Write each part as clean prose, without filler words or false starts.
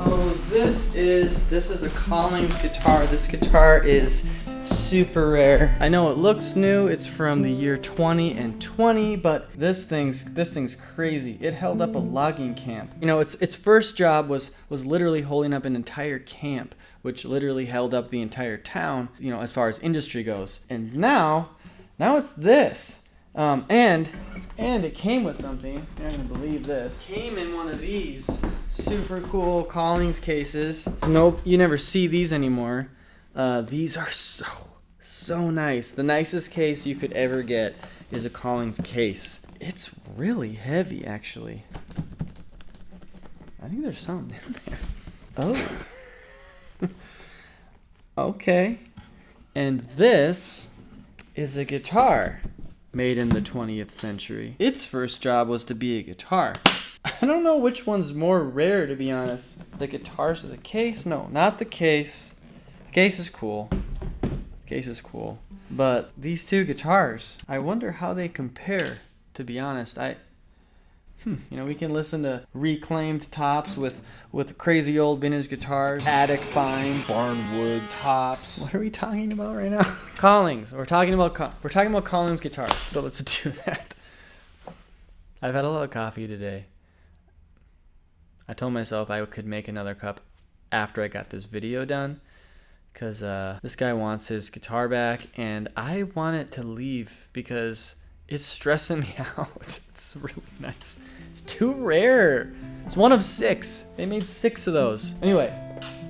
So this is a Collings guitar. This guitar is super rare. I know it looks new. It's from the year 2020, but this thing's crazy. It held up a logging camp. You know, its first job was literally holding up an entire camp, which literally held up the entire town, you know, as far as industry goes. And now it's this. And it came with something. You're not gonna believe this. Came in one of these super cool Collings cases. Nope, you never see these anymore. These are so nice. The nicest case you could ever get is a Collings case. It's really heavy, actually. I think there's something in there. Oh. Okay. And this is a guitar made in the 20th century. Its first job was to be a guitar. I don't know which one's more rare, to be honest. The guitars or the case? No, not the case. The case is cool. But these two guitars, I wonder how they compare, to be honest. You know, we can listen to reclaimed tops with crazy old vintage guitars, attic finds, barnwood tops. What are we talking about right now? Collings. We're talking about Collings guitars. So let's do that. I've had a lot of coffee today. I told myself I could make another cup after I got this video done, because this guy wants his guitar back, and I want it to leave because it's stressing me out. It's really nice. It's too rare. It's one of 6. They made 6 of those. Anyway,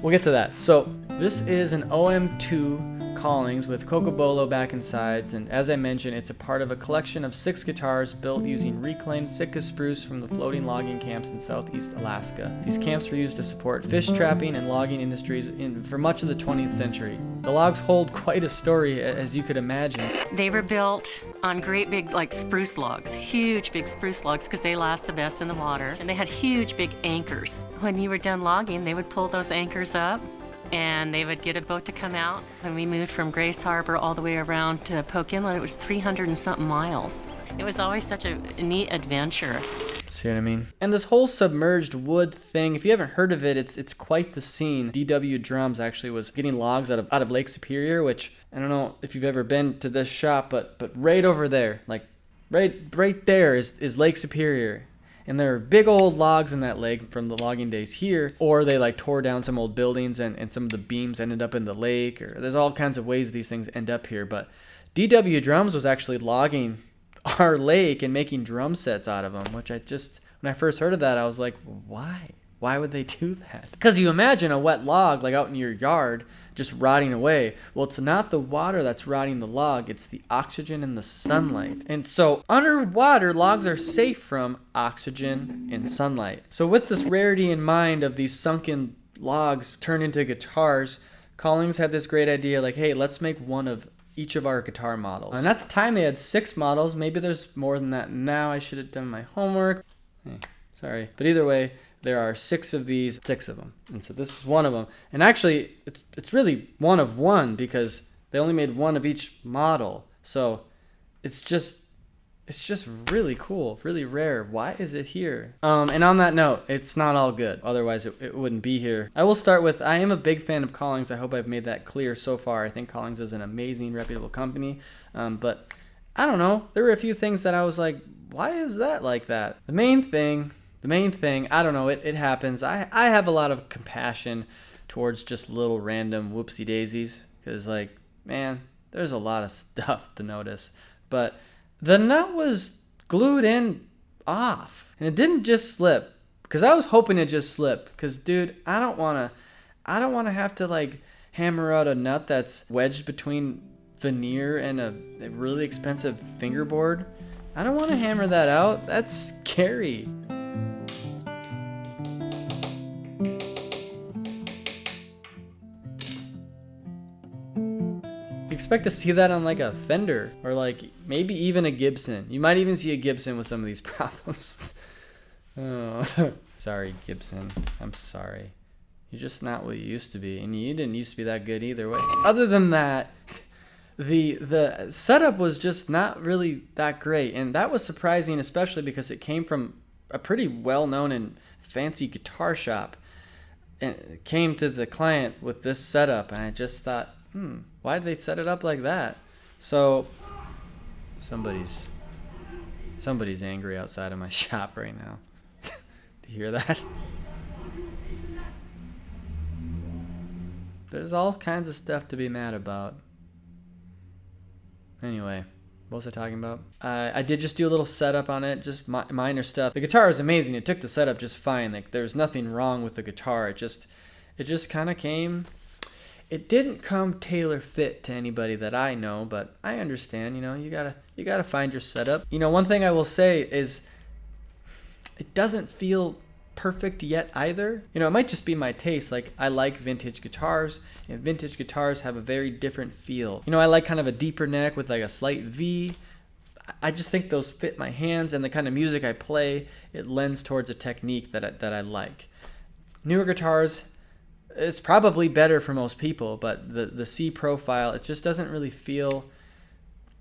we'll get to that. So this is an OM2 Collings with cocobolo back and sides, and as I mentioned, it's a part of a collection of 6 guitars built using reclaimed Sitka spruce from the floating logging camps in southeast Alaska. These camps were used to support fish trapping and logging industries for much of the 20th century. The logs hold quite a story, as you could imagine. They were built on great big spruce logs, huge big spruce logs, because they last the best in the water. And they had huge big anchors. When you were done logging, they would pull those anchors up and they would get a boat to come out. When we moved from Grace Harbor all the way around to Polk Inlet, it was 300 and something miles. It was always such a neat adventure. See what I mean? And this whole submerged wood thing, if you haven't heard of it, it's quite the scene. DW Drums actually was getting logs out of Lake Superior, which I don't know if you've ever been to this shop, but right over there, like right there is Lake Superior. And there are big old logs in that lake from the logging days here, or they tore down some old buildings and some of the beams ended up in the lake, or there's all kinds of ways these things end up here. But DW Drums was actually logging our lake and making drum sets out of them, which when I first heard of that, I was like, why? Why would they do that? Because you imagine a wet log out in your yard just rotting away. Well, it's not the water that's rotting the log, it's the oxygen and the sunlight. And so underwater, logs are safe from oxygen and sunlight. So with this rarity in mind of these sunken logs turned into guitars, Collings had this great idea, hey, let's make one of each of our guitar models. And at the time they had 6 models. Maybe there's more than that now. I should have done my homework. Hey, sorry. But either way, there are 6 of these, 6 of them. And so this is one of them. And actually, it's really one of one because they only made one of each model. So it's just really cool, really rare. Why is it here? And on that note, it's not all good. Otherwise, it wouldn't be here. I will start with, I am a big fan of Collings. I hope I've made that clear so far. I think Collings is an amazing, reputable company. But I don't know. There were a few things that I was like, why is that like that? The main thing, I don't know, it happens. I have a lot of compassion towards just little random whoopsie daisies because, man, there's a lot of stuff to notice. But the nut was glued in off, and it didn't just slip, because I was hoping it just slipped, because, dude, I don't want to have to, hammer out a nut that's wedged between veneer and a really expensive fingerboard. I don't want to hammer that out. That's scary. You expect to see that on a Fender or maybe even a Gibson. You might even see a Gibson with some of these problems. Oh. Sorry, Gibson. I'm sorry. You're just not what you used to be, and you didn't used to be that good either way. Other than that, the setup was just not really that great, and that was surprising, especially because it came from a pretty well-known and fancy guitar shop. and came to the client with this setup, and I just thought, why did they set it up like that? So somebody's angry outside of my shop right now. Do you hear that? There's all kinds of stuff to be mad about. Anyway, what was I talking about? I did just do a little setup on it, just minor stuff. The guitar is amazing. It took the setup just fine. Like, there's nothing wrong with the guitar. It just kind of came. It didn't come tailor fit to anybody that I know, but I understand. You gotta find your setup. One thing I will say is, it doesn't feel perfect yet either. It might just be my taste. Like, I like vintage guitars, and vintage guitars have a very different feel. I like kind of a deeper neck with like a slight V. I just think those fit my hands, and the kind of music I play, it lends towards a technique that I like. Newer guitars, it's probably better for most people, but the C profile, it just doesn't really feel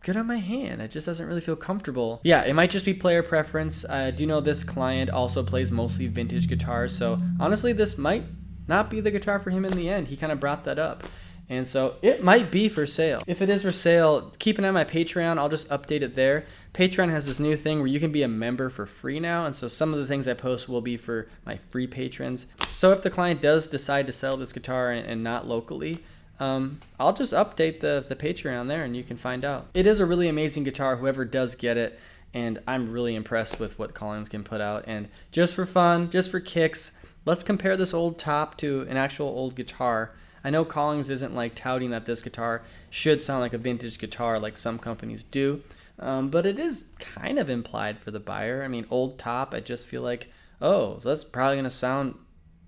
good on my hand. It just doesn't really feel comfortable. Yeah, it might just be player preference. I do know this client also plays mostly vintage guitars, so honestly, this might not be the guitar for him in the end. He kind of brought that up. And so it might be for sale. If it is for sale, keep an eye on my Patreon. I'll just update it there. Patreon has this new thing where you can be a member for free now. And so some of the things I post will be for my free patrons. So if the client does decide to sell this guitar and not locally, I'll just update the Patreon there and you can find out. It is a really amazing guitar, whoever does get it. And I'm really impressed with what Collings can put out. And just for fun, just for kicks, let's compare this old top to an actual old guitar. I know Collings isn't like touting that this guitar should sound like a vintage guitar like some companies do, but it is kind of implied for the buyer. I mean, old top, I just feel like, so that's probably going to sound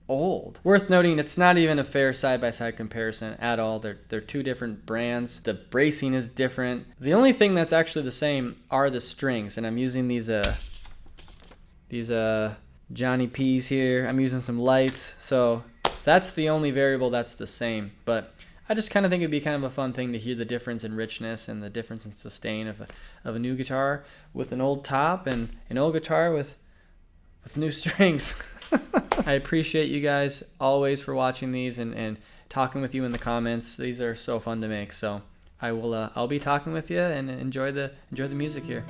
old. Worth noting, it's not even a fair side-by-side comparison at all. They're two different brands. The bracing is different. The only thing that's actually the same are the strings, and I'm using these Johnny P's here. I'm using some lights, so that's the only variable that's the same. But I just kind of think it'd be kind of a fun thing to hear the difference in richness and the difference in sustain of a new guitar with an old top and an old guitar with new strings. I appreciate you guys always for watching these and talking with you in the comments. These are so fun to make. So I'll be talking with you and enjoy the music here.